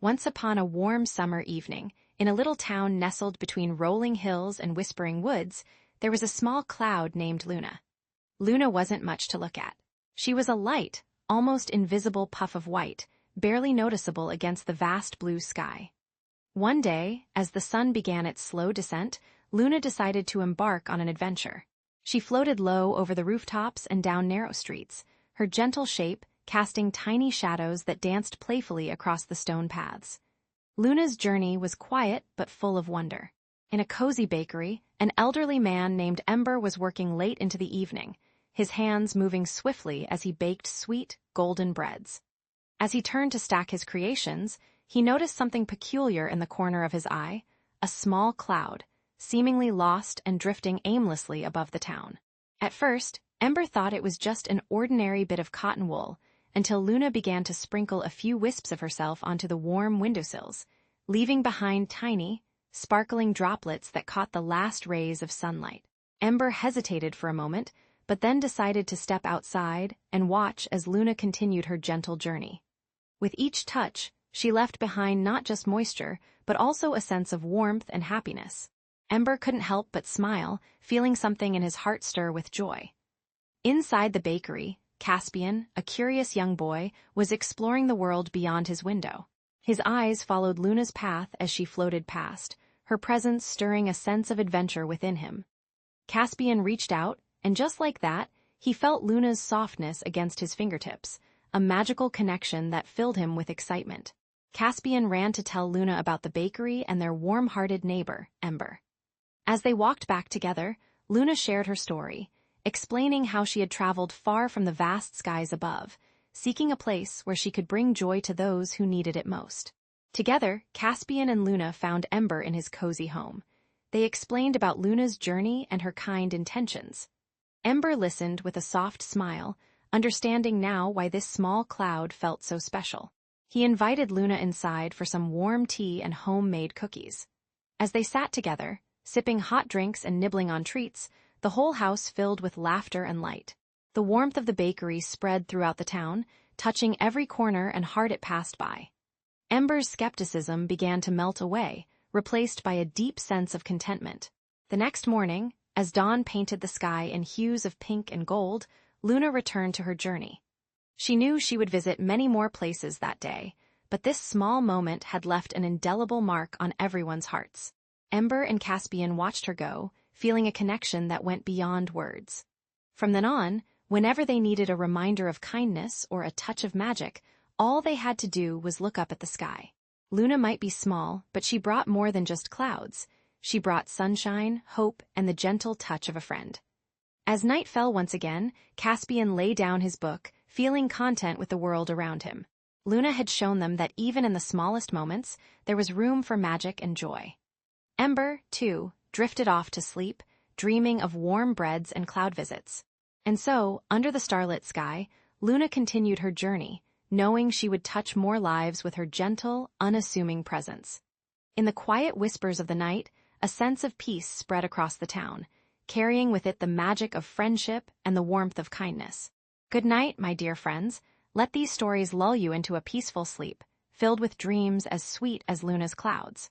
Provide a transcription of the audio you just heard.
Once upon a warm summer evening, in a little town nestled between rolling hills and whispering woods, there was a small cloud named Luna. Luna wasn't much to look at. She was a light, almost invisible puff of white, barely noticeable against the vast blue sky. One day, as the sun began its slow descent, Luna decided to embark on an adventure. She floated low over the rooftops and down narrow streets, her gentle shape casting tiny shadows that danced playfully across the stone paths. Luna's journey was quiet but full of wonder. In a cozy bakery, an elderly man named Ember was working late into the evening, his hands moving swiftly as he baked sweet, golden breads. As he turned to stack his creations, he noticed something peculiar in the corner of his eye, a small cloud, seemingly lost and drifting aimlessly above the town. At first, Ember thought it was just an ordinary bit of cotton wool, until Luna began to sprinkle a few wisps of herself onto the warm windowsills, leaving behind tiny, sparkling droplets that caught the last rays of sunlight. Ember hesitated for a moment, but then decided to step outside and watch as Luna continued her gentle journey. With each touch, she left behind not just moisture, but also a sense of warmth and happiness. Ember couldn't help but smile, feeling something in his heart stir with joy. Inside the bakery, Caspian, a curious young boy, was exploring the world beyond his window. His eyes followed Luna's path as she floated past, her presence stirring a sense of adventure within him. Caspian reached out, and just like that, he felt Luna's softness against his fingertips, a magical connection that filled him with excitement. Caspian ran to tell Luna about the bakery and their warm-hearted neighbor, Ember. As they walked back together, Luna shared her story, explaining how she had traveled far from the vast skies above, seeking a place where she could bring joy to those who needed it most. Together, Caspian and Luna found Ember in his cozy home. They explained about Luna's journey and her kind intentions. Ember listened with a soft smile, understanding now why this small cloud felt so special. He invited Luna inside for some warm tea and homemade cookies. As they sat together, sipping hot drinks and nibbling on treats, the whole house filled with laughter and light. The warmth of the bakery spread throughout the town, touching every corner and heart it passed by. Ember's skepticism began to melt away, replaced by a deep sense of contentment. The next morning, as dawn painted the sky in hues of pink and gold, Luna returned to her journey. She knew she would visit many more places that day, but this small moment had left an indelible mark on everyone's hearts. Ember and Caspian watched her go, feeling a connection that went beyond words. From then on, whenever they needed a reminder of kindness or a touch of magic, all they had to do was look up at the sky. Luna might be small, but she brought more than just clouds. She brought sunshine, hope, and the gentle touch of a friend. As night fell once again, Caspian lay down his book, feeling content with the world around him. Luna had shown them that even in the smallest moments, there was room for magic and joy. Ember, too, drifted off to sleep, dreaming of warm breads and cloud visits. And so, under the starlit sky, Luna continued her journey, knowing she would touch more lives with her gentle, unassuming presence. In the quiet whispers of the night, a sense of peace spread across the town, carrying with it the magic of friendship and the warmth of kindness. Good night, my dear friends. Let these stories lull you into a peaceful sleep, filled with dreams as sweet as Luna's clouds.